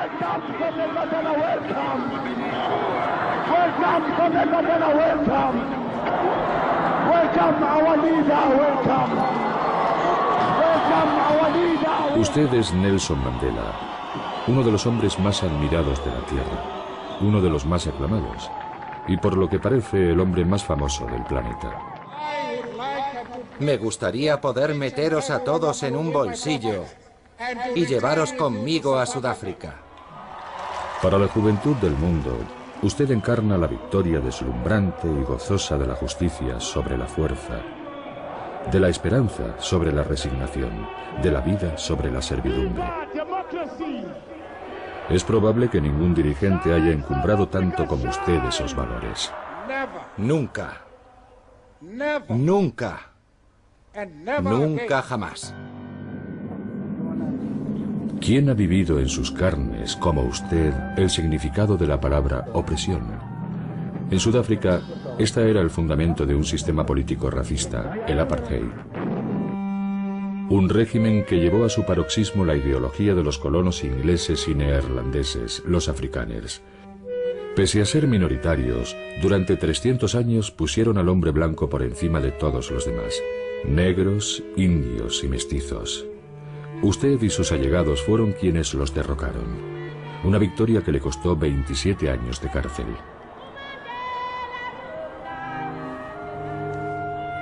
Welcome, Sonny Mandela, welcome. Welcome, Sonny Mandela, welcome. Welcome, our leader, welcome. Welcome, our leader. Usted es Nelson Mandela, uno de los hombres más admirados de la Tierra, uno de los más aclamados, y por lo que parece el hombre más famoso del planeta. Me gustaría poder meteros a todos en un bolsillo y llevaros conmigo a Sudáfrica. Para la juventud del mundo, usted encarna la victoria deslumbrante y gozosa de la justicia sobre la fuerza, de la esperanza sobre la resignación, de la vida sobre la servidumbre. Es probable que ningún dirigente haya encumbrado tanto como usted esos valores. Nunca. Nunca. Nunca jamás. ¿Quién ha vivido en sus carnes, como usted, el significado de la palabra opresión? En Sudáfrica, esta era el fundamento de un sistema político racista, el apartheid. Un régimen que llevó a su paroxismo la ideología de los colonos ingleses y neerlandeses, los afrikaners. Pese a ser minoritarios, durante 300 años pusieron al hombre blanco por encima de todos los demás. Negros, indios y mestizos. Usted y sus allegados fueron quienes los derrocaron. Una victoria que le costó 27 años de cárcel.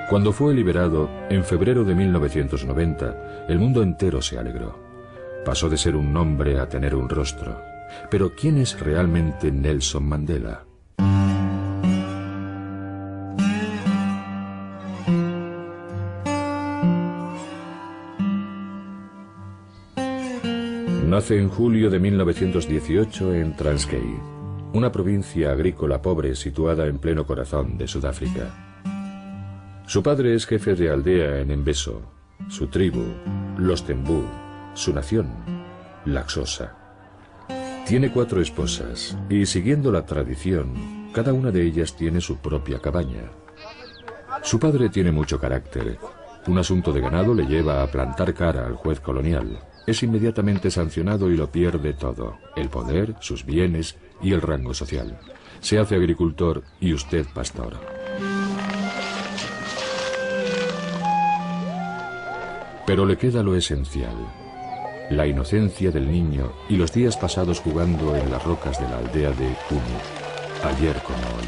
Cuando fue liberado, en febrero de 1990, el mundo entero se alegró. Pasó de ser un nombre a tener un rostro. Pero ¿quién es realmente Nelson Mandela? Nace en julio de 1918 en Transkei, una provincia agrícola pobre situada en pleno corazón de Sudáfrica. Su padre es jefe de aldea en Embeso, su tribu, los Tembú, su nación, la Xhosa. Tiene 4 esposas y, siguiendo la tradición, cada una de ellas tiene su propia cabaña. Su padre tiene mucho carácter. Un asunto de ganado le lleva a plantar cara al juez colonial. Es inmediatamente sancionado y lo pierde todo: el poder, sus bienes y el rango social. Se hace agricultor y usted pastor. Pero le queda lo esencial: la inocencia del niño y los días pasados jugando en las rocas de la aldea de Kunu, ayer como hoy.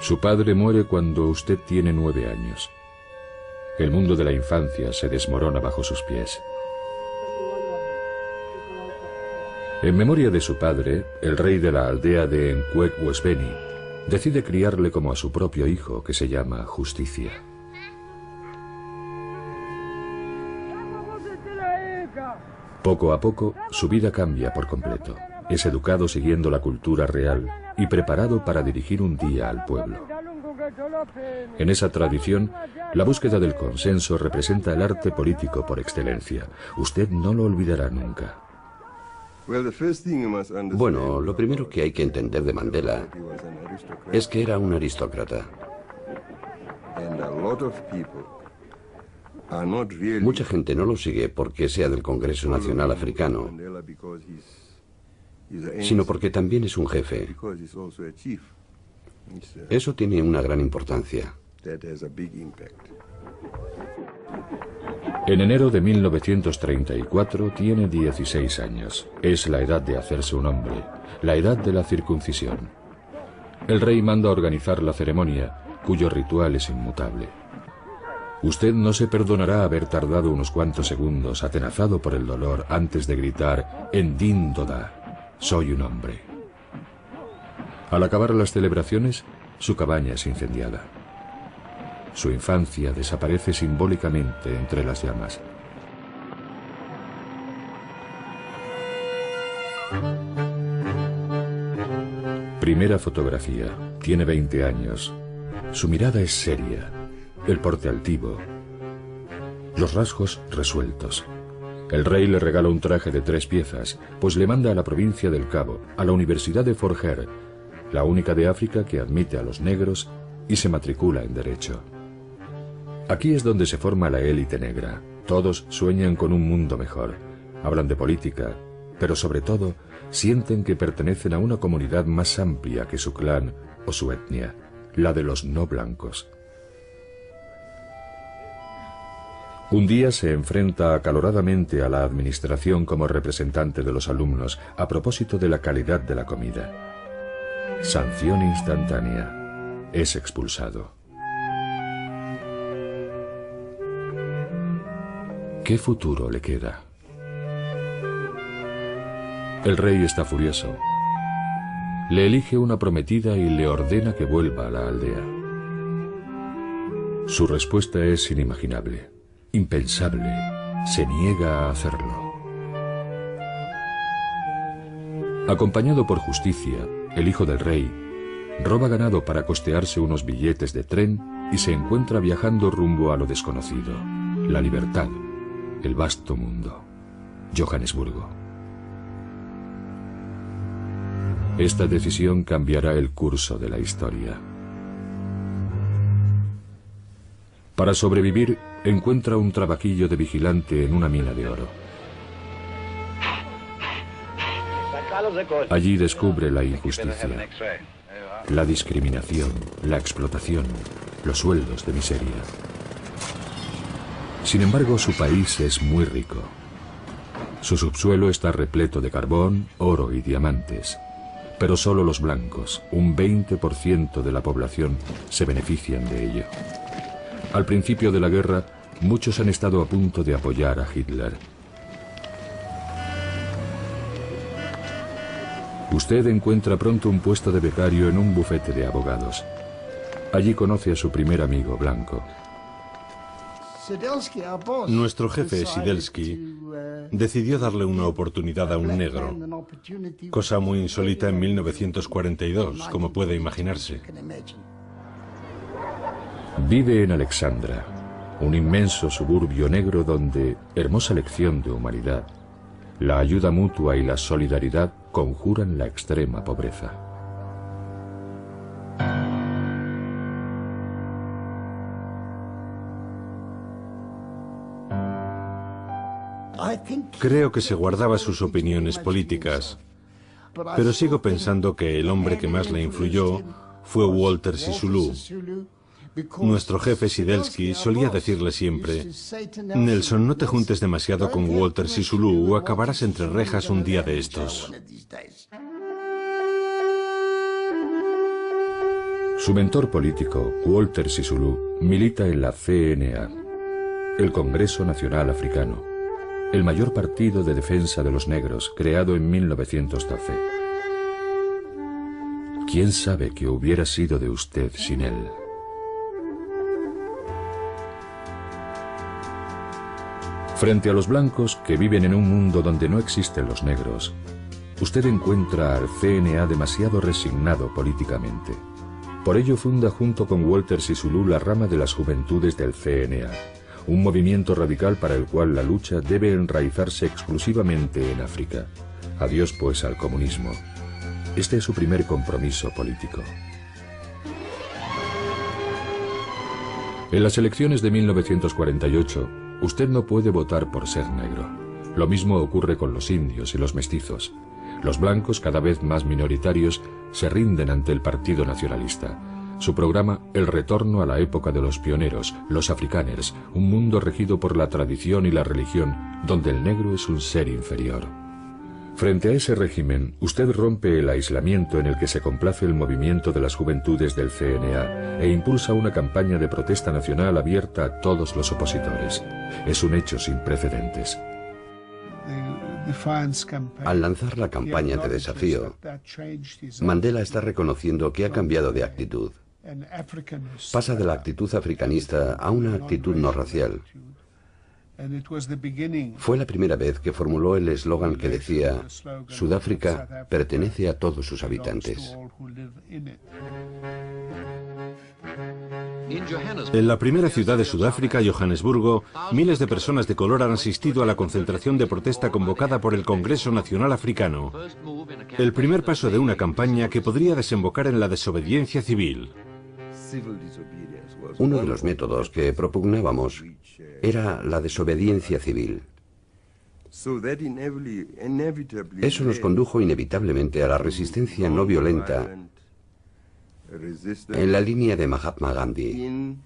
Su padre muere cuando usted tiene 9 años. El mundo de la infancia se desmorona bajo sus pies. En memoria de su padre, el rey de la aldea de Nkwek-Wesbeni decide criarle como a su propio hijo, que se llama Justicia. Poco a poco, su vida cambia por completo. Es educado siguiendo la cultura real y preparado para dirigir un día al pueblo. En esa tradición, la búsqueda del consenso representa el arte político por excelencia. Usted no lo olvidará nunca. Bueno, lo primero que hay que entender de Mandela es que era un aristócrata. Mucha gente no lo sigue porque sea del Congreso Nacional Africano, sino porque también es un jefe. Eso tiene una gran importancia. En enero de 1934 tiene 16 años. Es la edad de hacerse un hombre, la edad de la circuncisión. El rey manda organizar la ceremonia, cuyo ritual es inmutable. Usted no se perdonará haber tardado unos cuantos segundos, atenazado por el dolor, antes de gritar "Ndindoda, soy un hombre". Al acabar las celebraciones, su cabaña es incendiada. Su infancia desaparece simbólicamente entre las llamas. Primera fotografía. Tiene 20 años. Su mirada es seria, el porte altivo, los rasgos resueltos. El rey le regala un traje de 3 piezas, pues le manda a la provincia del Cabo, a la Universidad de Fort Hare, la única de África que admite a los negros y se matricula en Derecho. Aquí es donde se forma la élite negra. Todos sueñan con un mundo mejor. Hablan de política, pero sobre todo sienten que pertenecen a una comunidad más amplia que su clan o su etnia, la de los no blancos. Un día se enfrenta acaloradamente a la administración como representante de los alumnos a propósito de la calidad de la comida. Sanción instantánea. Es expulsado. ¿Qué futuro le queda? El rey está furioso. Le elige una prometida y le ordena que vuelva a la aldea. Su respuesta es inimaginable, impensable. Se niega a hacerlo. Acompañado por Justicia, el hijo del rey, roba ganado para costearse unos billetes de tren y se encuentra viajando rumbo a lo desconocido, la libertad, el vasto mundo, Johannesburgo. Esta decisión cambiará el curso de la historia. Para sobrevivir, encuentra un trabajillo de vigilante en una mina de oro. Allí descubre la injusticia, la discriminación, la explotación, los sueldos de miseria. Sin embargo, su país es muy rico. Su subsuelo está repleto de carbón, oro y diamantes. Pero solo los blancos, un 20% de la población, se benefician de ello. Al principio de la guerra, muchos han estado a punto de apoyar a Hitler. Usted encuentra pronto un puesto de becario en un bufete de abogados. Allí conoce a su primer amigo blanco. Nuestro jefe, Sidelsky, decidió darle una oportunidad a un negro, cosa muy insólita en 1942, como puede imaginarse. Vive en Alexandra, un inmenso suburbio negro donde, hermosa lección de humanidad, la ayuda mutua y la solidaridad conjuran la extrema pobreza. Creo que se guardaba sus opiniones políticas, pero sigo pensando que el hombre que más le influyó fue Walter Sisulu. Nuestro jefe Sidelsky solía decirle siempre: Nelson, no te juntes demasiado con Walter Sisulu o acabarás entre rejas un día de estos. Su mentor político, Walter Sisulu, milita en la CNA, el Congreso Nacional Africano, el mayor partido de defensa de los negros, creado en 1912. ¿Quién sabe qué hubiera sido de usted sin él? Frente a los blancos que viven en un mundo donde no existen los negros, usted encuentra al CNA demasiado resignado políticamente. Por ello funda junto con Walter Sisulu la rama de las juventudes del CNA, un movimiento radical para el cual la lucha debe enraizarse exclusivamente en África. Adiós pues al comunismo. Este es su primer compromiso político. En las elecciones de 1948, usted no puede votar por ser negro. Lo mismo ocurre con los indios y los mestizos. Los blancos, cada vez más minoritarios, se rinden ante el Partido Nacionalista. Su programa, el retorno a la época de los pioneros, los afrikaners, un mundo regido por la tradición y la religión, donde el negro es un ser inferior. Frente a ese régimen, usted rompe el aislamiento en el que se complace el movimiento de las juventudes del CNA e impulsa una campaña de protesta nacional abierta a todos los opositores. Es un hecho sin precedentes. Al lanzar la campaña de desafío, Mandela está reconociendo que ha cambiado de actitud. Pasa de la actitud africanista a una actitud no racial. Fue la primera vez que formuló el eslogan que decía: Sudáfrica pertenece a todos sus habitantes. En la primera ciudad de Sudáfrica, Johannesburgo, miles de personas de color han asistido a la concentración de protesta convocada por el Congreso Nacional Africano. El primer paso de una campaña que podría desembocar en la desobediencia civil. Uno de los métodos que propugnábamos era la desobediencia civil. Eso nos condujo inevitablemente a la resistencia no violenta en la línea de Mahatma Gandhi.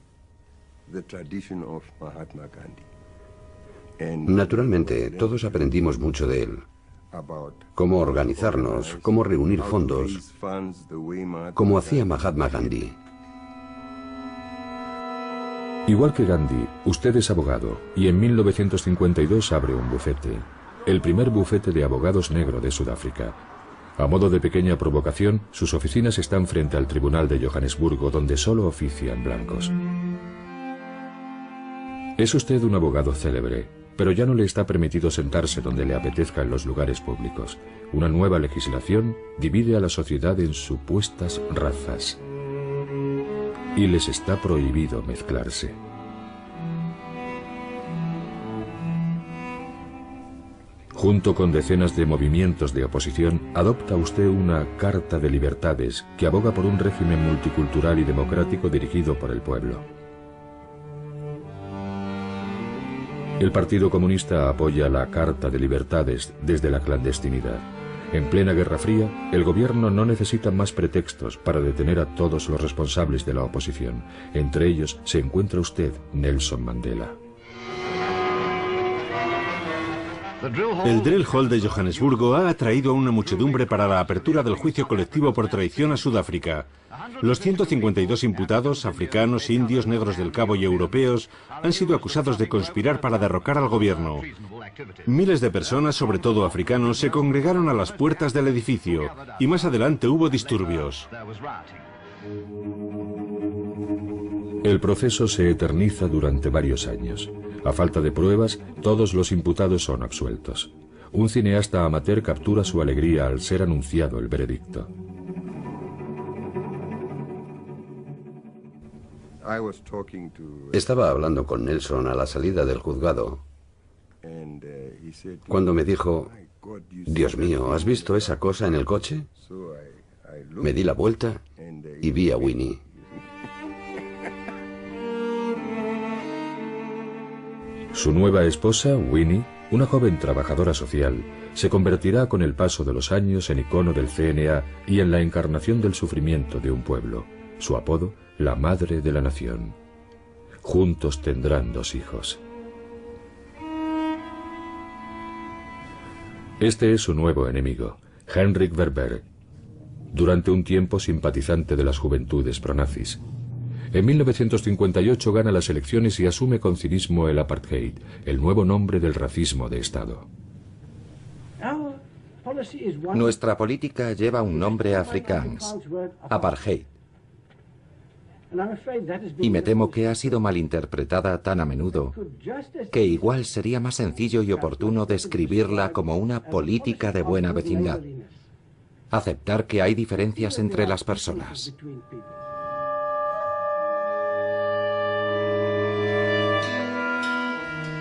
Naturalmente, todos aprendimos mucho de él. Cómo organizarnos, cómo reunir fondos, como hacía Mahatma Gandhi. Igual que Gandhi, usted es abogado y en 1952 abre un bufete, el primer bufete de abogados negro de Sudáfrica. A modo de pequeña provocación, sus oficinas están frente al Tribunal de Johannesburgo, donde solo ofician blancos. Es usted un abogado célebre, pero ya no le está permitido sentarse donde le apetezca en los lugares públicos. Una nueva legislación divide a la sociedad en supuestas razas y les está prohibido mezclarse. Junto con decenas de movimientos de oposición, adopta usted una Carta de Libertades que aboga por un régimen multicultural y democrático dirigido por el pueblo. El Partido Comunista apoya la Carta de Libertades desde la clandestinidad. En plena Guerra Fría, el gobierno no necesita más pretextos para detener a todos los responsables de la oposición. Entre ellos se encuentra usted, Nelson Mandela. El Drill Hall de Johannesburgo ha atraído a una muchedumbre para la apertura del juicio colectivo por traición a Sudáfrica. Los 152 imputados, africanos, indios, negros del Cabo y europeos, han sido acusados de conspirar para derrocar al gobierno. Miles de personas, sobre todo africanos, se congregaron a las puertas del edificio y más adelante hubo disturbios. El proceso se eterniza durante varios años. A falta de pruebas, todos los imputados son absueltos. Un cineasta amateur captura su alegría al ser anunciado el veredicto. Estaba hablando con Nelson a la salida del juzgado, cuando me dijo: Dios mío, ¿has visto esa cosa en el coche? Me di la vuelta y vi a Winnie. Su nueva esposa, Winnie, una joven trabajadora social, se convertirá con el paso de los años en icono del CNA y en la encarnación del sufrimiento de un pueblo. Su apodo, la Madre de la Nación. Juntos tendrán 2 hijos. Este es su nuevo enemigo, Hendrik Verwoerd, durante un tiempo simpatizante de las juventudes pronazis. En 1958 gana las elecciones y asume con cinismo el apartheid, el nuevo nombre del racismo de Estado. Nuestra política lleva un nombre afrikáans, apartheid. Y me temo que ha sido malinterpretada tan a menudo que igual sería más sencillo y oportuno describirla como una política de buena vecindad. Aceptar que hay diferencias entre las personas.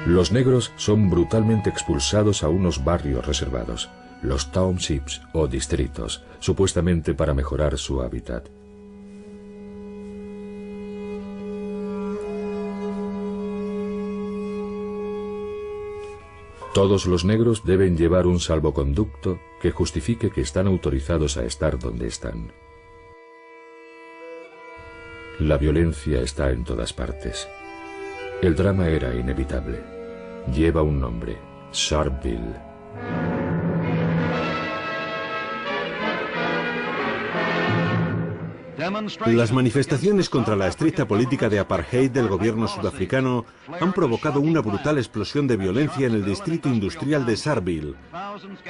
Los negros son brutalmente expulsados a unos barrios reservados, los townships o distritos, supuestamente para mejorar su hábitat. Todos los negros deben llevar un salvoconducto que justifique que están autorizados a estar donde están. La violencia está en todas partes. El drama era inevitable. Lleva un nombre: Sharpeville. Las manifestaciones contra la estricta política de apartheid del gobierno sudafricano han provocado una brutal explosión de violencia en el distrito industrial de Sharpeville.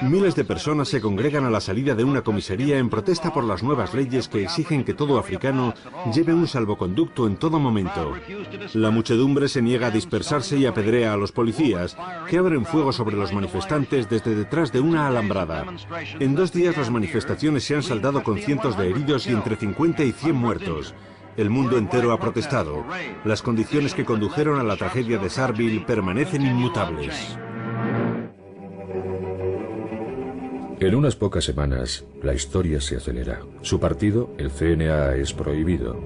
Miles de personas se congregan a la salida de una comisaría en protesta por las nuevas leyes que exigen que todo africano lleve un salvoconducto en todo momento. La muchedumbre se niega a dispersarse y apedrea a los policías, que abren fuego sobre los manifestantes desde detrás de una alambrada. En 2 días las manifestaciones se han saldado con cientos de heridos y entre 50 y 100 muertos. El mundo entero ha protestado. Las condiciones que condujeron a la tragedia de Sharpeville permanecen inmutables. En unas pocas semanas, la historia se acelera. Su partido, el CNA, es prohibido.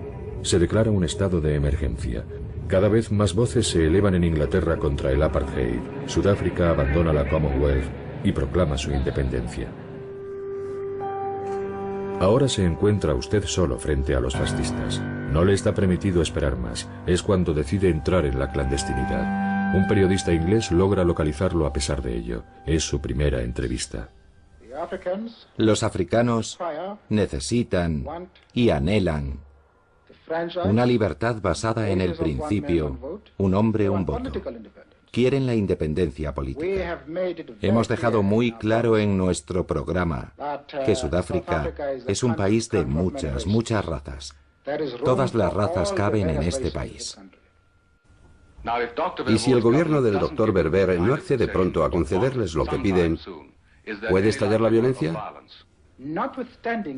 se declara un estado de emergencia. Cada vez más voces se elevan en Inglaterra contra el apartheid. Sudáfrica abandona la Commonwealth y proclama su independencia. Ahora se encuentra usted solo frente a los fascistas. No le está permitido esperar más. Es cuando decide entrar en la clandestinidad. Un periodista inglés logra localizarlo a pesar de ello. Es su primera entrevista. Los africanos necesitan y anhelan una libertad basada en el principio, un hombre, un voto. Quieren la independencia política. Hemos dejado muy claro en nuestro programa que Sudáfrica es un país de muchas razas. Todas las razas caben en este país. Y si el gobierno del Dr. Verveer no accede pronto a concederles lo que piden, ¿puede estallar la violencia?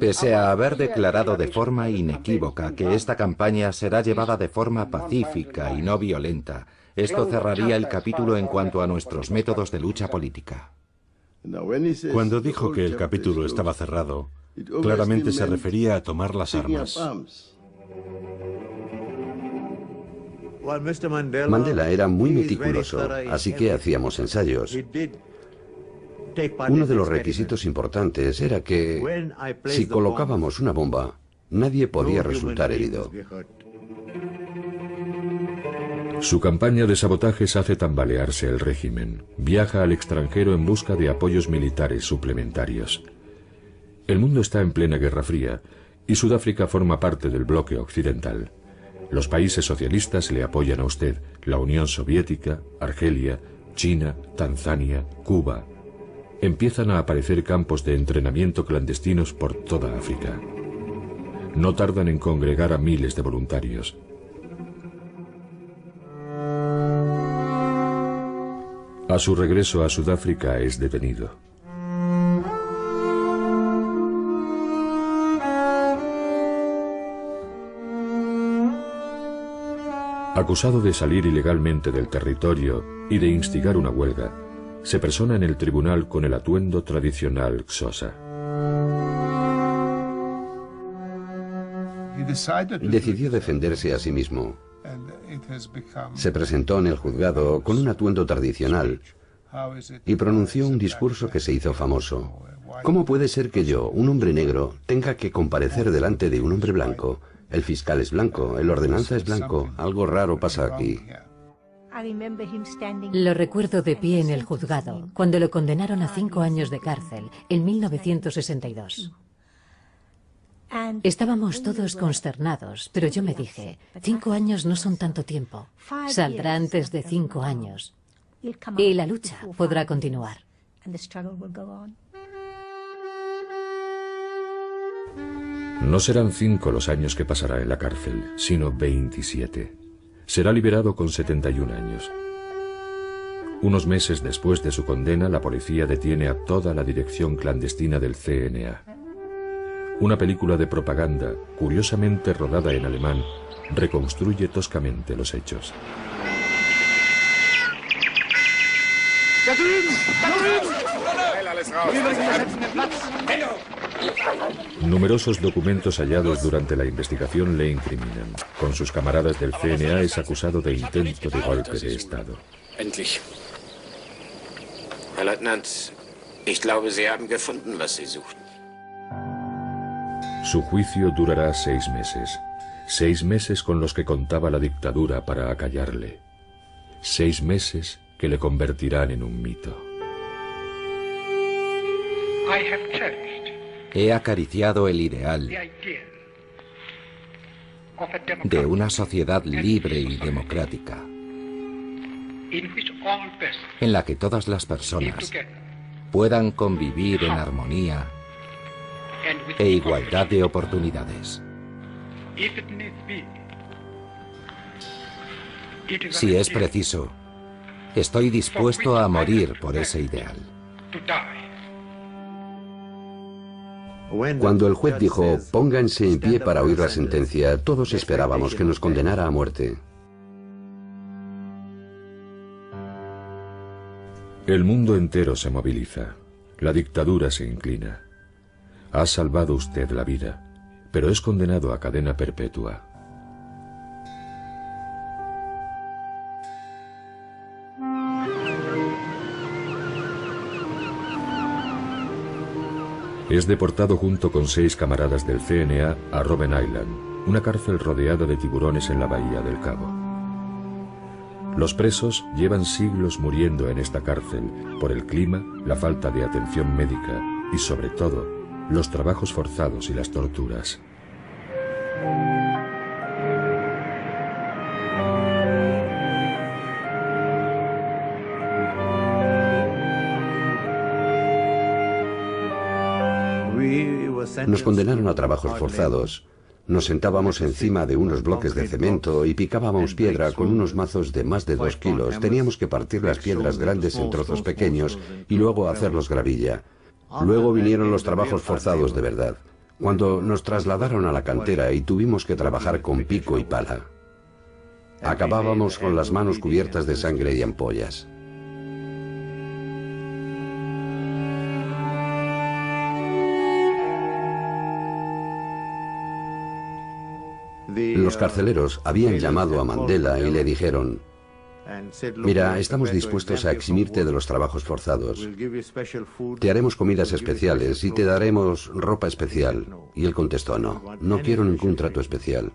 Pese a haber declarado de forma inequívoca que esta campaña será llevada de forma pacífica y no violenta, esto cerraría el capítulo en cuanto a nuestros métodos de lucha política. Cuando dijo que el capítulo estaba cerrado, claramente se refería a tomar las armas. Mandela era muy meticuloso, así que hacíamos ensayos. Uno de los requisitos importantes era que, si colocábamos una bomba, nadie podía resultar herido. Su campaña de sabotajes hace tambalearse el régimen. Viaja al extranjero en busca de apoyos militares suplementarios. El mundo está en plena Guerra Fría y Sudáfrica forma parte del bloque occidental. Los países socialistas le apoyan a usted, la Unión Soviética, Argelia, China, Tanzania, Cuba. Empiezan a aparecer campos de entrenamiento clandestinos por toda África. No tardan en congregar a miles de voluntarios. A su regreso a Sudáfrica es detenido. Acusado de salir ilegalmente del territorio y de instigar una huelga, se persona en el tribunal con el atuendo tradicional Xhosa. Decidió defenderse a sí mismo. Se presentó en el juzgado con un atuendo tradicional y pronunció un discurso que se hizo famoso. ¿Cómo puede ser que yo, un hombre negro, tenga que comparecer delante de un hombre blanco? El fiscal es blanco, el ordenanza es blanco, algo raro pasa aquí. Lo recuerdo de pie en el juzgado, cuando lo condenaron a 5 años de cárcel, en 1962. Estábamos todos consternados, pero yo me dije, 5 años no son tanto tiempo. Saldrá antes de 5 años. Y la lucha podrá continuar. No serán 5 los años que pasará en la cárcel, sino 27. Será liberado con 71 años. Unos meses después de su condena, la policía detiene a toda la dirección clandestina del CNA. Una película de propaganda, curiosamente rodada en alemán, reconstruye toscamente los hechos. Numerosos documentos hallados durante la investigación le incriminan. Con sus camaradas del CNA es acusado de intento de golpe de Estado. Endlich. Herr Leutnant, ich glaube, Sie haben gefunden, was Sie suchten. Su juicio durará 6 meses. 6 meses con los que contaba la dictadura para acallarle. 6 meses que le convertirán en un mito. He acariciado el ideal de una sociedad libre y democrática, en la que todas las personas puedan convivir en armonía e igualdad de oportunidades. Si es preciso, estoy dispuesto a morir por ese ideal. Cuando el juez dijo, pónganse en pie para oír la sentencia, todos esperábamos que nos condenara a muerte. El mundo entero se moviliza. La dictadura se inclina. Ha salvado usted la vida, pero es condenado a cadena perpetua. Es deportado junto con 6 camaradas del CNA a Robben Island, una cárcel rodeada de tiburones en la bahía del Cabo. Los presos llevan siglos muriendo en esta cárcel por el clima, la falta de atención médica y, sobre todo, los trabajos forzados y las torturas. Nos condenaron a trabajos forzados. Nos sentábamos encima de unos bloques de cemento y picábamos piedra con unos mazos de más de 2 kilos. Teníamos que partir las piedras grandes en trozos pequeños y luego hacerlos gravilla. Luego vinieron los trabajos forzados de verdad, cuando nos trasladaron a la cantera y tuvimos que trabajar con pico y pala. Acabábamos con las manos cubiertas de sangre y ampollas. Los carceleros habían llamado a Mandela y le dijeron: mira, estamos dispuestos a eximirte de los trabajos forzados. Te haremos comidas especiales y te daremos ropa especial. Y él contestó: no, no quiero ningún trato especial.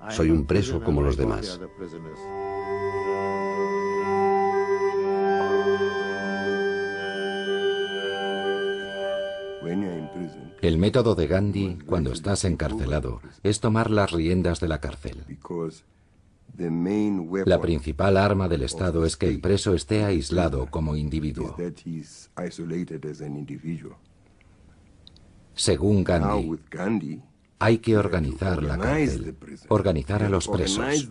Soy un preso como los demás. El método de Gandhi, cuando estás encarcelado, es tomar las riendas de la cárcel. La principal arma del Estado es que el preso esté aislado como individuo. Según Gandhi, hay que organizar la cárcel, organizar a los presos.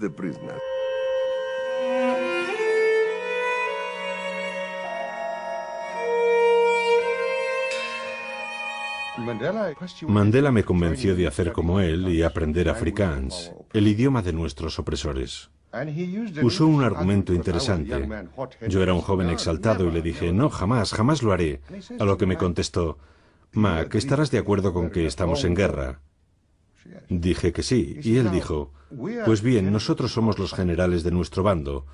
Mandela me convenció de hacer como él y aprender Afrikaans, el idioma de nuestros opresores. Usó un argumento interesante. Yo era un joven exaltado y le dije: no, jamás, jamás lo haré. A lo que me contestó: Mac, ¿estarás de acuerdo con que estamos en guerra? Dije que sí, y él dijo: pues bien, nosotros somos los generales de nuestro bando,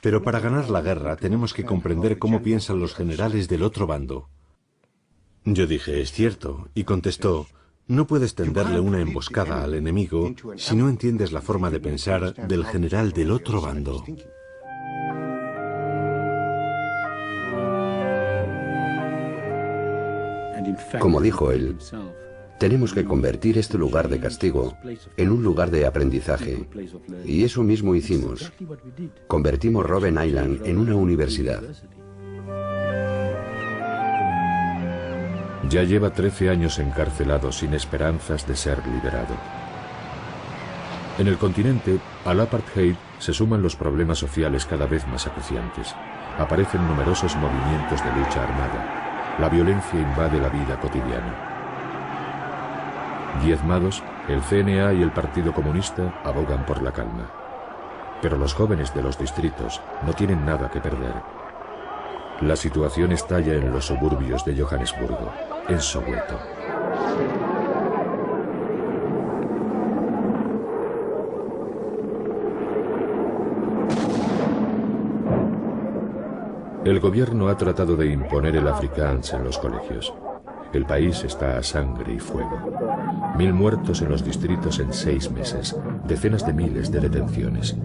pero para ganar la guerra tenemos que comprender cómo piensan los generales del otro bando. Yo dije: es cierto, y contestó: no puedes tenderle una emboscada al enemigo si no entiendes la forma de pensar del general del otro bando. Como dijo él, tenemos que convertir este lugar de castigo en un lugar de aprendizaje. Y eso mismo hicimos. Convertimos Robben Island en una universidad. Ya lleva 13 años encarcelado sin esperanzas de ser liberado. En el continente, al apartheid se suman los problemas sociales cada vez más acuciantes. Aparecen numerosos movimientos de lucha armada. La violencia invade la vida cotidiana. Diezmados, el CNA y el Partido Comunista abogan por la calma. Pero los jóvenes de los distritos no tienen nada que perder. La situación estalla en los suburbios de Johannesburgo, en Soweto. El gobierno ha tratado de imponer el Afrikaans en los colegios. El país está a sangre y fuego. 1000 muertos en los distritos en 6 meses, decenas de miles de detenciones.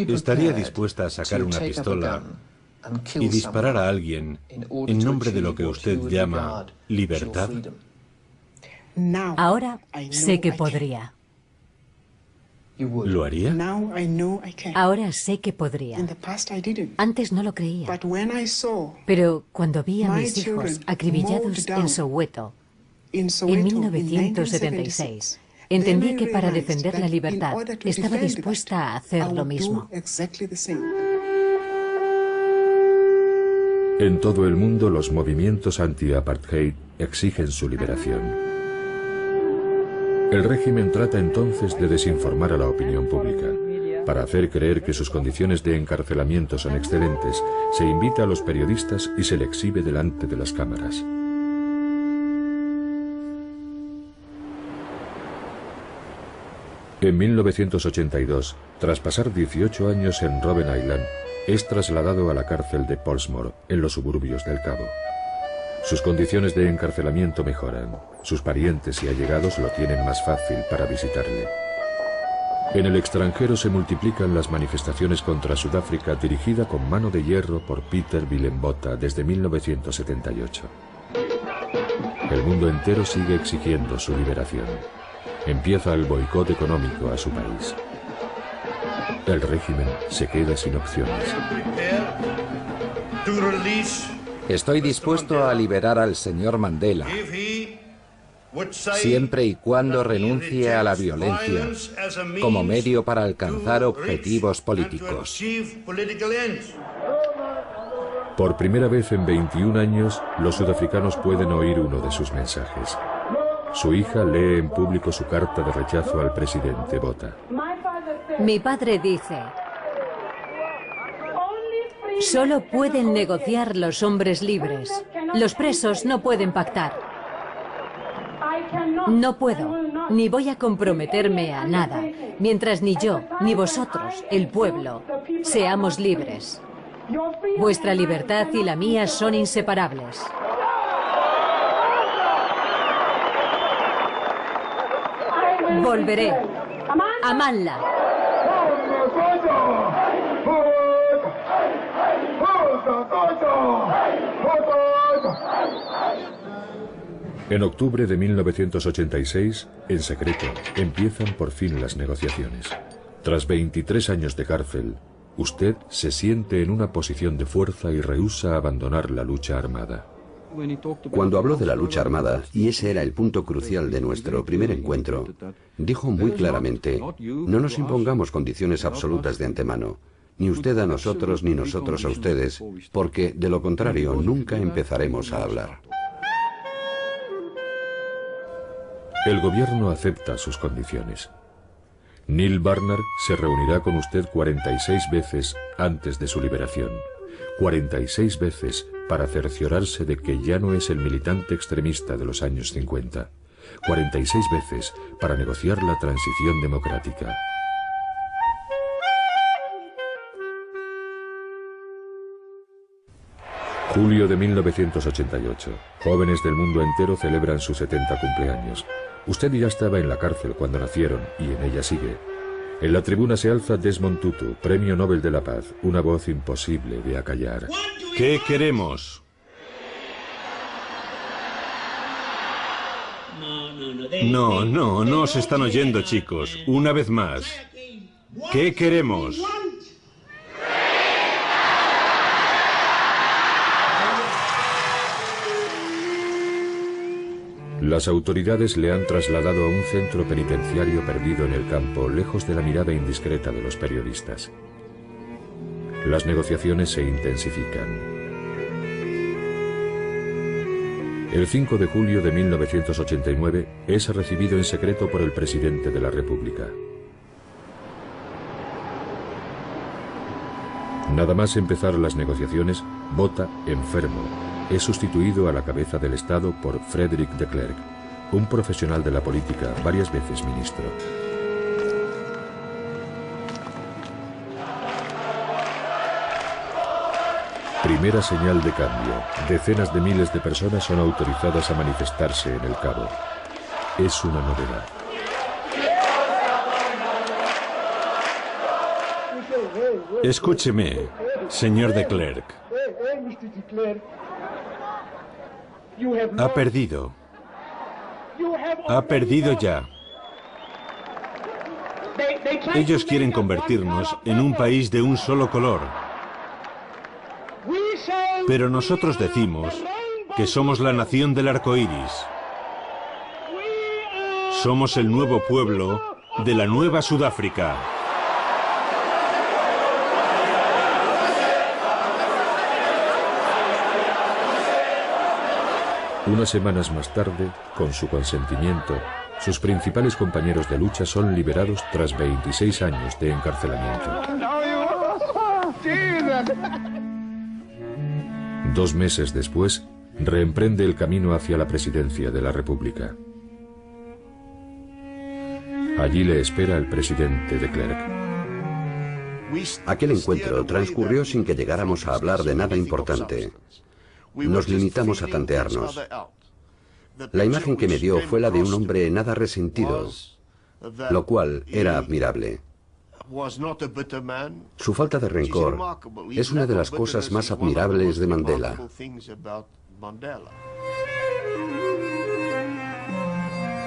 ¿Estaría dispuesta a sacar una pistola y disparar a alguien en nombre de lo que usted llama libertad? Ahora sé que podría. ¿Lo haría? Ahora sé que podría. Antes no lo creía. Pero cuando vi a mis hijos acribillados en Soweto en 1976, entendí que para defender la libertad estaba dispuesta a hacer lo mismo. En todo el mundo, los movimientos anti-apartheid exigen su liberación. El régimen trata entonces de desinformar a la opinión pública. Para hacer creer que sus condiciones de encarcelamiento son excelentes, se invita a los periodistas y se le exhibe delante de las cámaras. En 1982, tras pasar 18 años en Robben Island, es trasladado a la cárcel de Portsmouth, en los suburbios del Cabo. Sus condiciones de encarcelamiento mejoran. Sus parientes y allegados lo tienen más fácil para visitarle. En el extranjero se multiplican las manifestaciones contra Sudáfrica dirigida con mano de hierro por Peter Willem Botha desde 1978. El mundo entero sigue exigiendo su liberación. Empieza el boicot económico a su país. El régimen se queda sin opciones. Estoy dispuesto a liberar al señor Mandela, siempre y cuando renuncie a la violencia como medio para alcanzar objetivos políticos. Por primera vez en 21 años, los sudafricanos pueden oír uno de sus mensajes. Su hija lee en público su carta de rechazo al presidente Botha. Mi padre dice: solo pueden negociar los hombres libres. Los presos no pueden pactar. No puedo, ni voy a comprometerme a nada, mientras ni yo, ni vosotros, el pueblo, seamos libres. Vuestra libertad y la mía son inseparables. Volveré. Amadla. En octubre de 1986, en secreto, empiezan por fin las negociaciones. Tras 23 años de cárcel, usted se siente en una posición de fuerza y rehúsa abandonar la lucha armada. Cuando habló de la lucha armada, y ese era el punto crucial de nuestro primer encuentro, dijo muy claramente: no nos impongamos condiciones absolutas de antemano, ni usted a nosotros ni nosotros a ustedes, porque de lo contrario nunca empezaremos a hablar. El gobierno acepta sus condiciones. Neil Barnard se reunirá con usted 46 veces antes de su liberación. 46 veces para cerciorarse de que ya no es el militante extremista de los años 50. 46 veces para negociar la transición democrática. Julio de 1988. Jóvenes del mundo entero celebran su 70 cumpleaños. Usted ya estaba en la cárcel cuando nacieron y en ella sigue. En la tribuna se alza Desmond Tutu, Premio Nobel de la Paz, una voz imposible de acallar. ¿Qué queremos? No os están oyendo, chicos. Una vez más. ¿Qué queremos? Las autoridades le han trasladado a un centro penitenciario perdido en el campo, lejos de la mirada indiscreta de los periodistas. Las negociaciones se intensifican. El 5 de julio de 1989 es recibido en secreto por el presidente de la República. Nada más empezar las negociaciones, Botha, enfermo, es sustituido a la cabeza del Estado por Frederick de Klerk, un profesional de la política, varias veces ministro. Primera señal de cambio. Decenas de miles de personas son autorizadas a manifestarse en el Cabo. Es una novedad. Escúcheme, señor de Klerk. Ha perdido. Ha perdido ya. Ellos quieren convertirnos en un país de un solo color. Pero nosotros decimos que somos la nación del arco iris. Somos el nuevo pueblo de la nueva Sudáfrica. Unas semanas más tarde, con su consentimiento, sus principales compañeros de lucha son liberados tras 26 años de encarcelamiento. 2 meses después, reemprende el camino hacia la presidencia de la República. Allí le espera el presidente de Klerk. Aquel encuentro transcurrió sin que llegáramos a hablar de nada importante. Nos limitamos a tantearnos. La imagen que me dio fue la de un hombre nada resentido, lo cual era admirable. Su falta de rencor es una de las cosas más admirables de Mandela.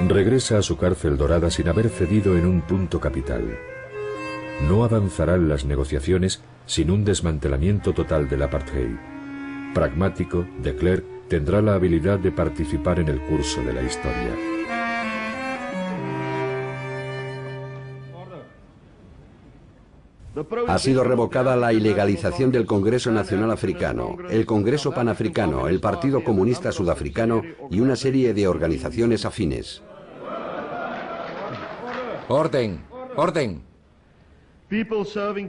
Regresa a su cárcel dorada sin haber cedido en un punto capital. No avanzarán las negociaciones sin un desmantelamiento total del apartheid. Pragmático, de Klerk tendrá la habilidad de participar en el curso de la historia. Ha sido revocada la ilegalización del Congreso Nacional Africano, el Congreso Panafricano, el Partido Comunista Sudafricano y una serie de organizaciones afines. ¡Orden! ¡Orden!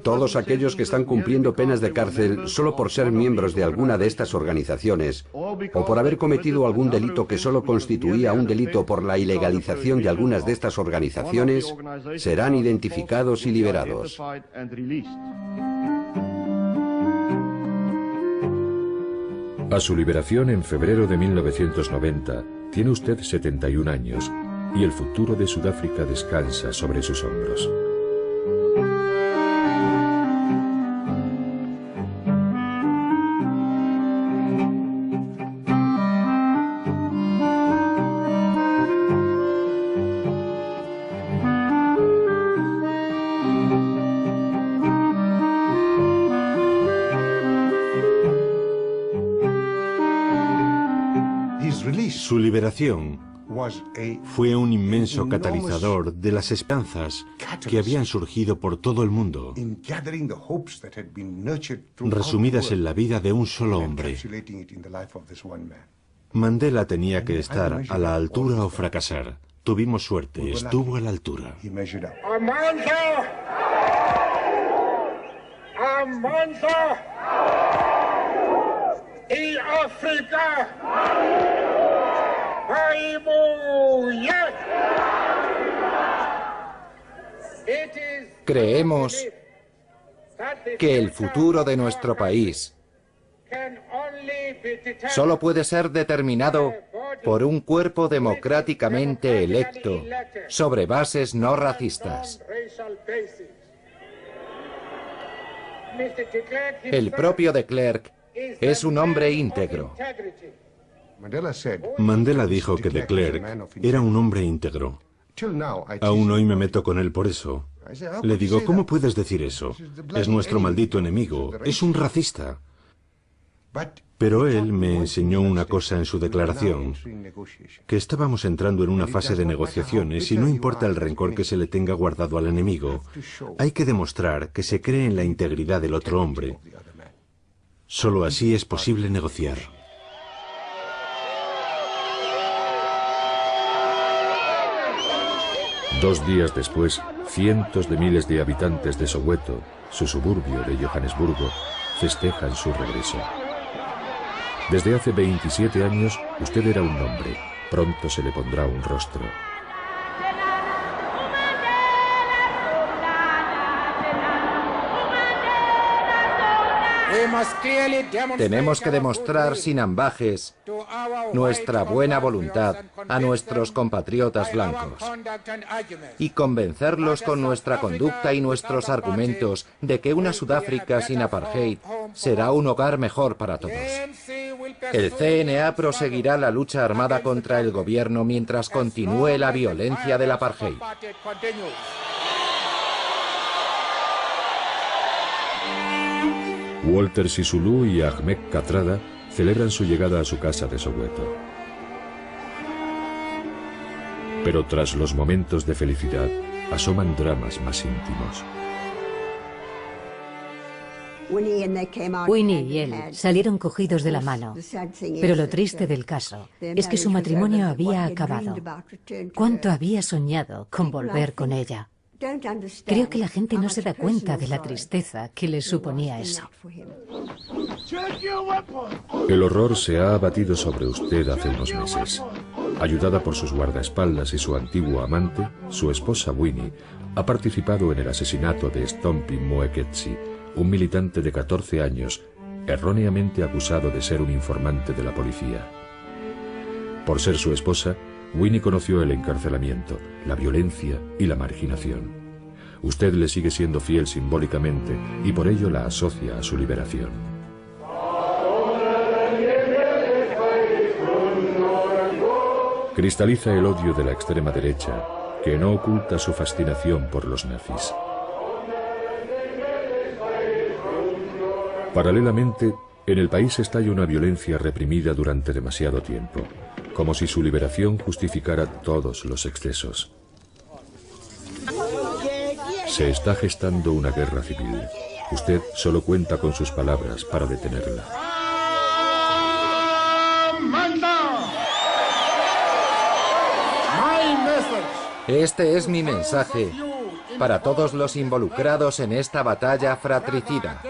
Todos aquellos que están cumpliendo penas de cárcel solo por ser miembros de alguna de estas organizaciones o por haber cometido algún delito que solo constituía un delito por la ilegalización de algunas de estas organizaciones serán identificados y liberados. A su liberación en febrero de 1990, tiene usted 71 años y el futuro de Sudáfrica descansa sobre sus hombros. Su liberación fue un inmenso catalizador de las esperanzas que habían surgido por todo el mundo, resumidas en la vida de un solo hombre. Mandela tenía que estar a la altura o fracasar. Tuvimos suerte, estuvo a la altura. Y África. Creemos que el futuro de nuestro país solo puede ser determinado por un cuerpo democráticamente electo sobre bases no racistas. El propio de Klerk es un hombre íntegro. Mandela dijo que de Klerk era un hombre íntegro. Aún hoy me meto con él por eso. Le digo, ¿cómo puedes decir eso? Es nuestro maldito enemigo, es un racista. Pero él me enseñó una cosa en su declaración, que estábamos entrando en una fase de negociaciones y no importa el rencor que se le tenga guardado al enemigo, hay que demostrar que se cree en la integridad del otro hombre. Solo así es posible negociar. Dos días después, cientos de miles de habitantes de Soweto, su suburbio de Johannesburgo, festejan su regreso. Desde hace 27 años, usted era un nombre. Pronto se le pondrá un rostro. Tenemos que demostrar sin ambajes nuestra buena voluntad a nuestros compatriotas blancos y convencerlos con nuestra conducta y nuestros argumentos de que una Sudáfrica sin apartheid será un hogar mejor para todos. El CNA proseguirá la lucha armada contra el gobierno mientras continúe la violencia del apartheid. Walter Sisulu y Ahmed Kathrada celebran su llegada a su casa de Soweto. Pero tras los momentos de felicidad, asoman dramas más íntimos. Winnie y él salieron cogidos de la mano, pero lo triste del caso es que su matrimonio había acabado. ¿Cuánto había soñado con volver con ella? Creo que la gente no se da cuenta de la tristeza que le suponía eso. El horror se ha abatido sobre usted hace unos meses. Ayudada por sus guardaespaldas y su antiguo amante, su esposa Winnie, Ha participado en el asesinato de Stompie Moeketsi, un militante de 14 años, erróneamente acusado de ser un informante de la policía. Por ser su esposa, Winnie conoció el encarcelamiento, la violencia y la marginación. Usted le sigue siendo fiel simbólicamente y por ello la asocia a su liberación. Cristaliza el odio de la extrema derecha, que no oculta su fascinación por los nazis. Paralelamente, en el país estalla una violencia reprimida durante demasiado tiempo, como si su liberación justificara todos los excesos. Se está gestando una guerra civil. Usted solo cuenta con sus palabras para detenerla. Este es mi mensaje para todos los involucrados en esta batalla fratricida.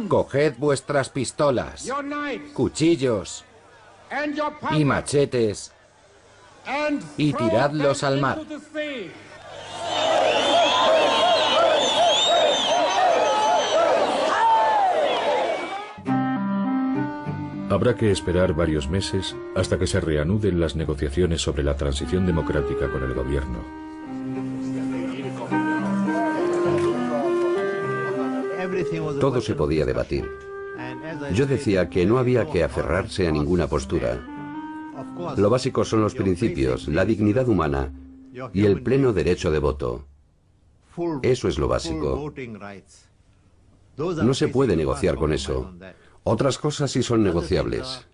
Coged vuestras pistolas, cuchillos y machetes y tiradlos al mar. Habrá que esperar varios meses hasta que se reanuden las negociaciones sobre la transición democrática con el gobierno. Todo se podía debatir. Yo decía que no había que aferrarse a ninguna postura. Lo básico son los principios, la dignidad humana y el pleno derecho de voto. Eso es lo básico. No se puede negociar con eso. Otras cosas sí son negociables.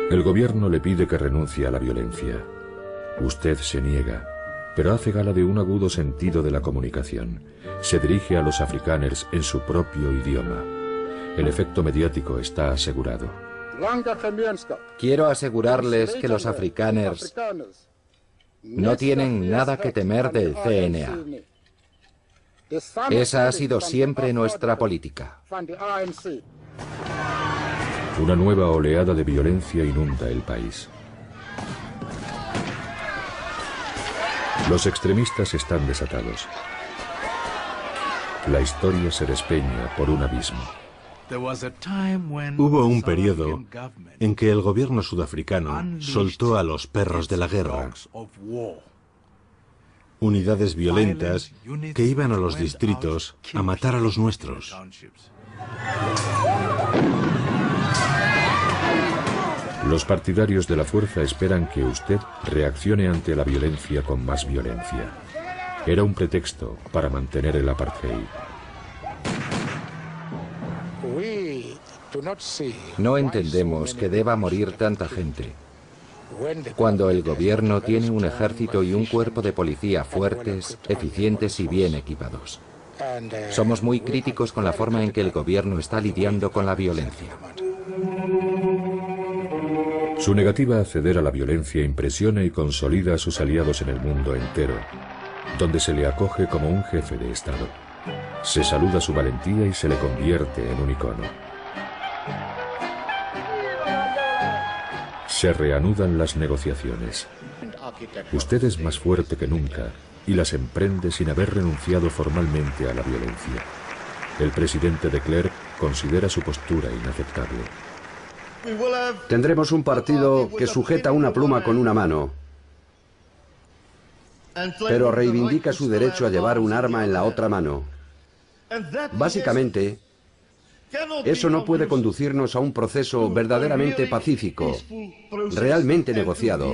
El gobierno le pide que renuncie a la violencia. Usted se niega, pero hace gala de un agudo sentido de la comunicación. Se dirige a los afrikaners en su propio idioma. El efecto mediático está asegurado. Quiero asegurarles que los afrikaners no tienen nada que temer del CNA. Esa ha sido siempre nuestra política. Una nueva oleada de violencia inunda el país. Los extremistas están desatados. La historia se despeña por un abismo. Hubo un periodo en que el gobierno sudafricano soltó a los perros de la guerra, unidades violentas que iban a los distritos a matar a los nuestros. Los partidarios de la fuerza esperan que usted reaccione ante la violencia con más violencia. Era un pretexto para mantener el apartheid. No entendemos que deba morir tanta gente cuando el gobierno tiene un ejército y un cuerpo de policía fuertes, eficientes y bien equipados. Somos muy críticos con la forma en que el gobierno está lidiando con la violencia. Su negativa a ceder a la violencia impresiona y consolida a sus aliados en el mundo entero, donde se le acoge como un jefe de Estado. Se saluda su valentía y se le convierte en un icono. Se reanudan las negociaciones. Usted es más fuerte que nunca y las emprende sin haber renunciado formalmente a la violencia. El presidente de Klerk considera su postura inaceptable. Tendremos un partido que sujeta una pluma con una mano, pero reivindica su derecho a llevar un arma en la otra mano. Básicamente, eso no puede conducirnos a un proceso verdaderamente pacífico, realmente negociado.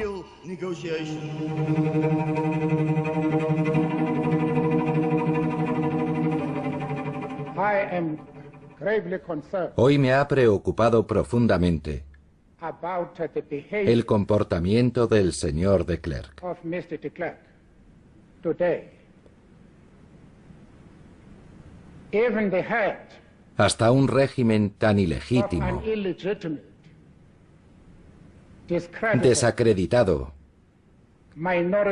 Hoy me ha preocupado profundamente el comportamiento del señor de Klerk. Hasta un régimen tan ilegítimo, desacreditado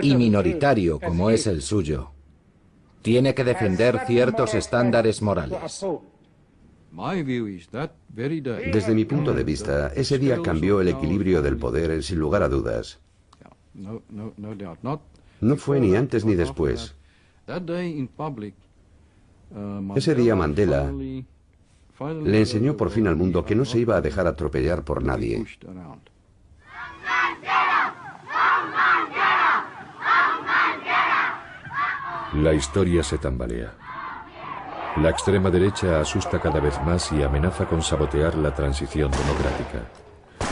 y minoritario como es el suyo, tiene que defender ciertos estándares morales. Desde mi punto de vista, ese día cambió el equilibrio del poder sin lugar a dudas. No fue ni antes ni después. Ese día Mandela le enseñó por fin al mundo que no se iba a dejar atropellar por nadie. La historia se tambalea. La extrema derecha asusta cada vez más y amenaza con sabotear la transición democrática.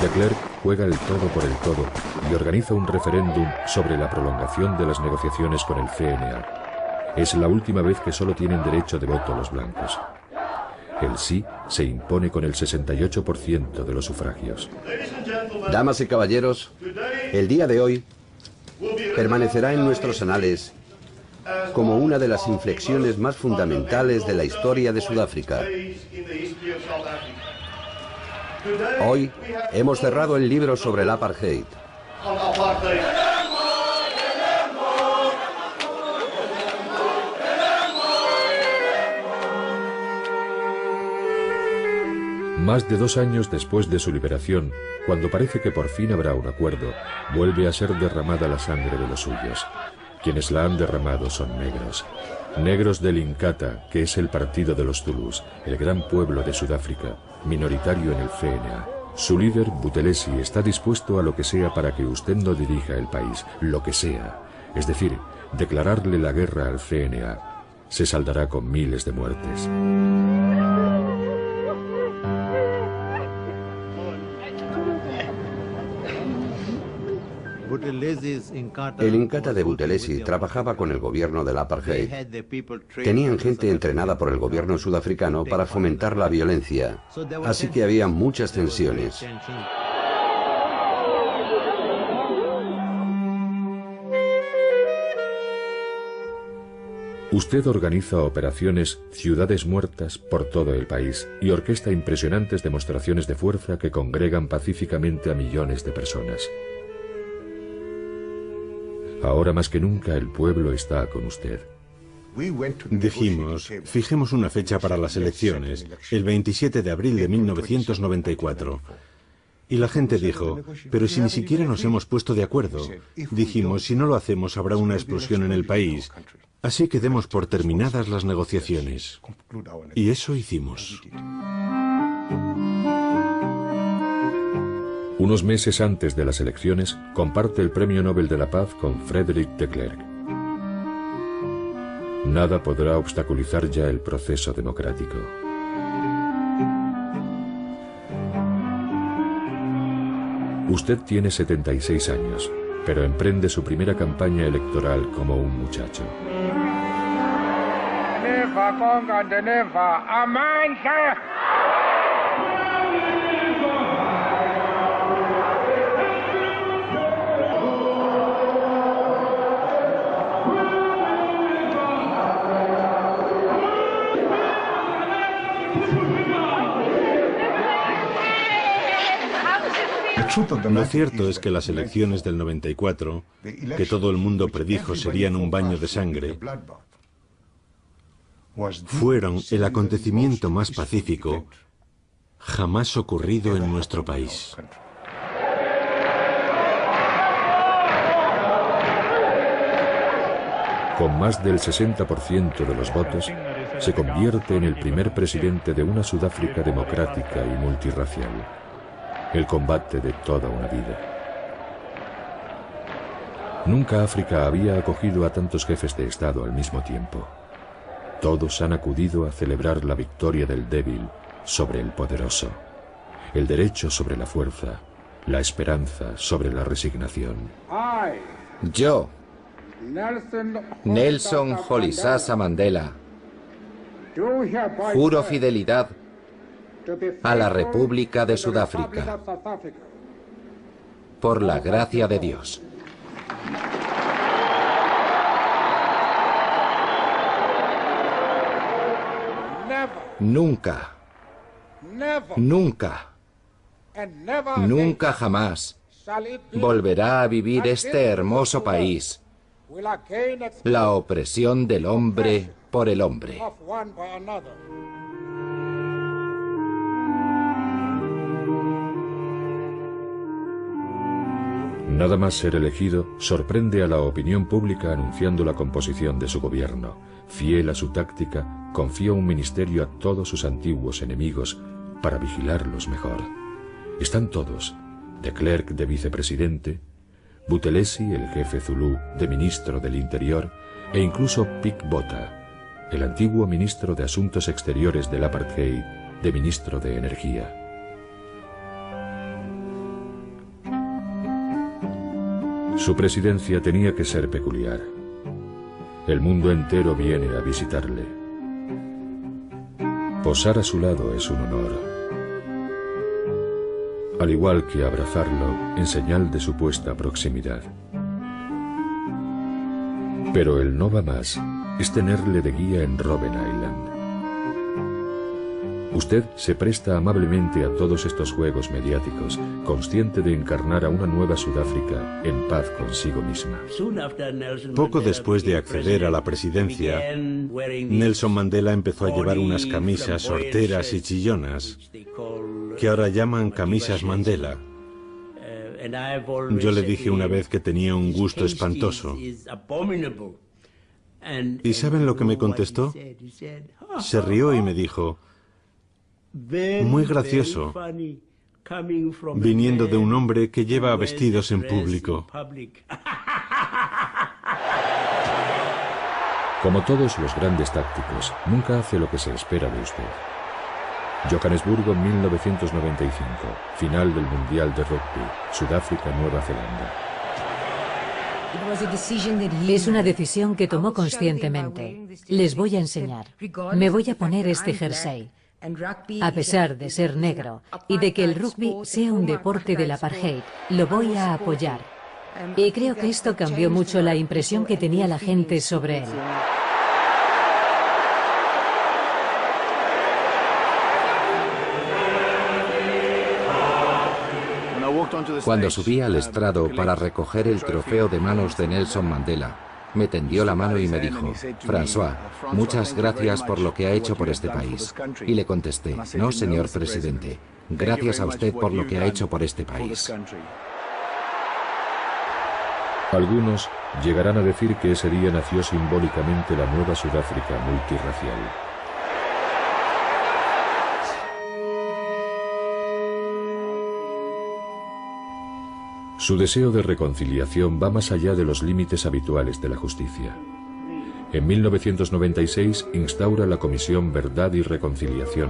De Klerk juega el todo por el todo y organiza un referéndum sobre la prolongación de las negociaciones con el CNA. Es la última vez que solo tienen derecho de voto los blancos. El sí se impone con el 68% de los sufragios. Damas y caballeros, el día de hoy permanecerá en nuestros anales como una de las inflexiones más fundamentales de la historia de Sudáfrica. Hoy hemos cerrado el libro sobre el apartheid. Más de 2 años después de su liberación, cuando parece que por fin habrá un acuerdo, vuelve a ser derramada la sangre de los suyos. Quienes la han derramado son negros. Negros del Inkatha, que es el partido de los Zulus, el gran pueblo de Sudáfrica, minoritario en el CNA. Su líder, Buthelezi, está dispuesto a lo que sea para que usted no dirija el país, lo que sea. Es decir, declararle la guerra al CNA. Se saldará con miles de muertes. El Inkatha de Buthelezi trabajaba con el gobierno del apartheid. Tenían gente entrenada por el gobierno sudafricano para fomentar la violencia, así que había muchas tensiones. Usted organiza operaciones Ciudades Muertas por todo el país y orquesta impresionantes demostraciones de fuerza que congregan pacíficamente a millones de personas. Ahora más que nunca el pueblo está con usted. Dijimos, fijemos una fecha para las elecciones, el 27 de abril de 1994. Y la gente dijo, pero si ni siquiera nos hemos puesto de acuerdo. Dijimos, si no lo hacemos habrá una explosión en el país. Así que demos por terminadas las negociaciones. Y eso hicimos. Unos meses antes de las elecciones, comparte el Premio Nobel de la Paz con Frederick de Klerk. Nada podrá obstaculizar ya el proceso democrático. Usted tiene 76 años, pero emprende su primera campaña electoral como un muchacho. Lo cierto es que las elecciones del 94, que todo el mundo predijo serían un baño de sangre, fueron el acontecimiento más pacífico jamás ocurrido en nuestro país. Con más del 60% de los votos, se convierte en el primer presidente de una Sudáfrica democrática y multirracial. El combate de toda una vida. Nunca África había acogido a tantos jefes de Estado al mismo tiempo. Todos han acudido a celebrar la victoria del débil sobre el poderoso, el derecho sobre la fuerza, la esperanza sobre la resignación. Yo, Nelson Rolihlahla Mandela, juro fidelidad a la República de Sudáfrica, por la gracia de Dios. Nunca, nunca, nunca jamás volverá a vivir este hermoso país la opresión del hombre por el hombre. Nada más ser elegido, sorprende a la opinión pública anunciando la composición de su gobierno. Fiel a su táctica, confió un ministerio a todos sus antiguos enemigos para vigilarlos mejor. Están todos, de Klerk de vicepresidente, Buthelezi, el jefe zulú, de ministro del Interior, e incluso Pik Botha, el antiguo ministro de Asuntos Exteriores del Apartheid, de ministro de Energía. Su presidencia tenía que ser peculiar. El mundo entero viene a visitarle. Posar a su lado es un honor, al igual que abrazarlo en señal de supuesta proximidad. Pero el no va más es tenerle de guía en Robben Island. Usted se presta amablemente a todos estos juegos mediáticos, consciente de encarnar a una nueva Sudáfrica en paz consigo misma. Poco después de acceder a la presidencia, Nelson Mandela empezó a llevar unas camisas horteras y chillonas, que ahora llaman camisas Mandela. Yo le dije una vez que tenía un gusto espantoso. ¿Y saben lo que me contestó? Se rió y me dijo: muy gracioso, viniendo de un hombre que lleva vestidos en público. Como todos los grandes tácticos, nunca hace lo que se espera de usted. Johannesburgo, 1995, final del Mundial de Rugby, Sudáfrica-Nueva Zelanda. Es una decisión que tomó conscientemente. Les voy a enseñar. Me voy a poner este jersey. A pesar de ser negro y de que el rugby sea un deporte del apartheid, lo voy a apoyar. Y creo que esto cambió mucho la impresión que tenía la gente sobre él. Cuando subí al estrado para recoger el trofeo de manos de Nelson Mandela, me tendió la mano y me dijo: François, muchas gracias por lo que ha hecho por este país. Y le contesté: no, señor presidente, gracias a usted por lo que ha hecho por este país. Algunos llegarán a decir que ese día nació simbólicamente la nueva Sudáfrica multirracial. Su deseo de reconciliación va más allá de los límites habituales de la justicia. En 1996 instaura la Comisión Verdad y Reconciliación,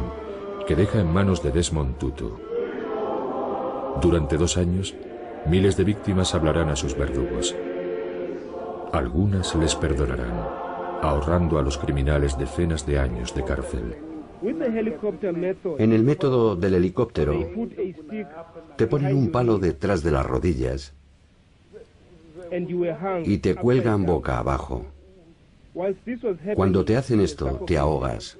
que deja en manos de Desmond Tutu. Durante 2 años, miles de víctimas hablarán a sus verdugos. Algunas les perdonarán, ahorrando a los criminales decenas de años de cárcel. En el método del helicóptero, te ponen un palo detrás de las rodillas y te cuelgan boca abajo. Cuando te hacen esto, te ahogas.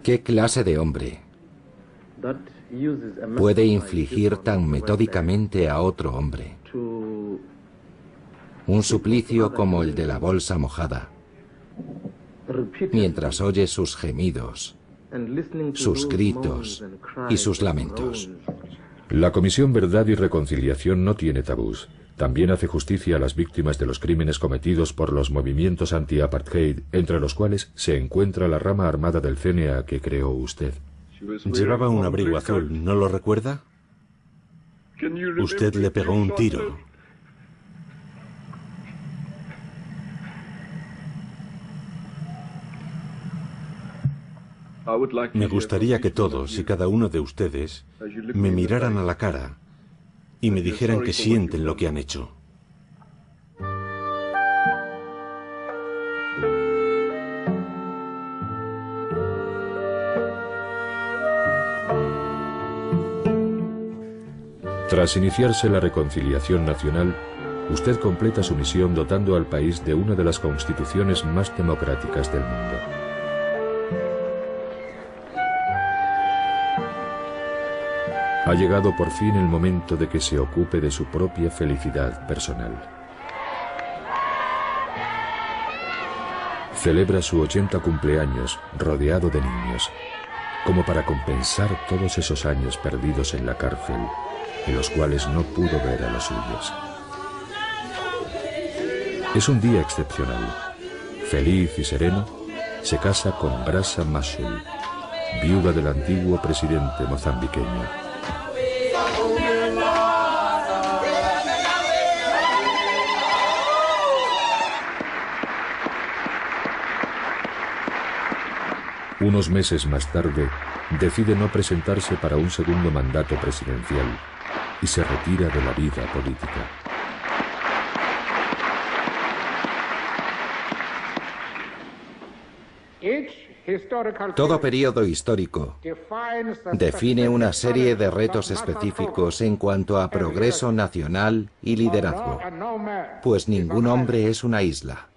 ¿Qué clase de hombre puede infligir tan metódicamente a otro hombre un suplicio como el de la bolsa mojada, mientras oye sus gemidos, sus gritos y sus lamentos? La Comisión Verdad y Reconciliación no tiene tabús. También hace justicia a las víctimas de los crímenes cometidos por los movimientos anti-apartheid, entre los cuales se encuentra la rama armada del CNA que creó usted. Llevaba un abrigo azul, ¿no lo recuerda? Usted le pegó un tiro. Me gustaría que todos y cada uno de ustedes me miraran a la cara y me dijeran que sienten lo que han hecho. Tras iniciarse la reconciliación nacional, usted completa su misión dotando al país de una de las constituciones más democráticas del mundo. Ha llegado por fin el momento de que se ocupe de su propia felicidad personal. celebra su 80 cumpleaños rodeado de niños, como para compensar todos esos años perdidos en la cárcel, en los cuales no pudo ver a los suyos. Es un día excepcional. Feliz y sereno, se casa con Graça Machel, viuda del antiguo presidente mozambiqueño. Unos meses más tarde, decide no presentarse para un segundo mandato presidencial y se retira de la vida política. Todo periodo histórico define una serie de retos específicos en cuanto a progreso nacional y liderazgo, pues ningún hombre es una isla.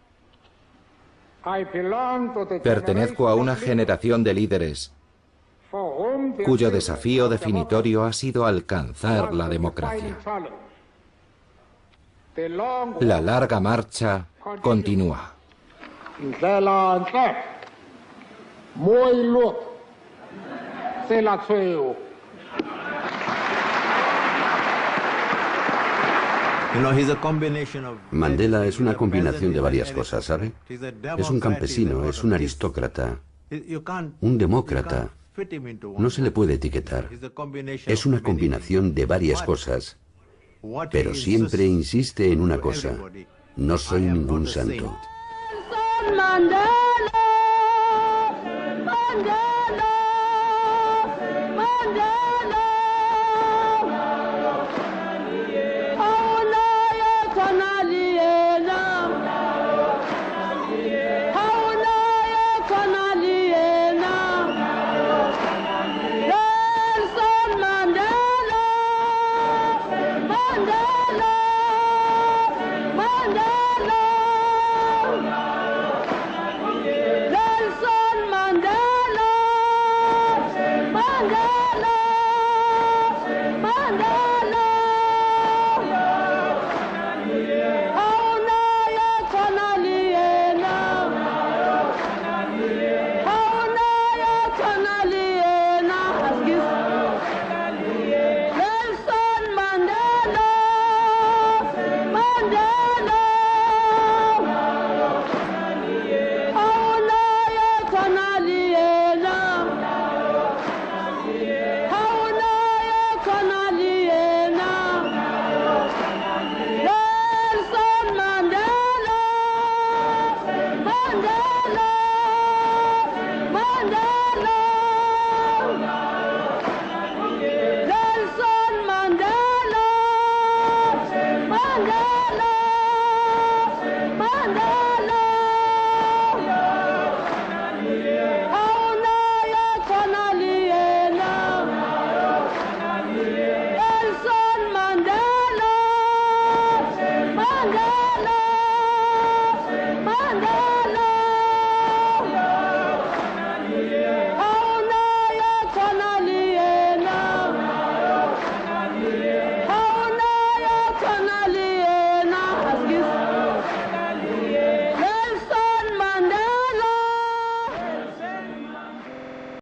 Pertenezco a una generación de líderes cuyo desafío definitorio ha sido alcanzar la democracia. La larga marcha continúa. Mandela es una combinación de varias cosas, ¿sabe? Es un campesino, es un aristócrata, un demócrata. No se le puede etiquetar. Es una combinación de varias cosas, pero siempre insiste en una cosa: no soy ningún santo. Mandela, Mandela, Mandela.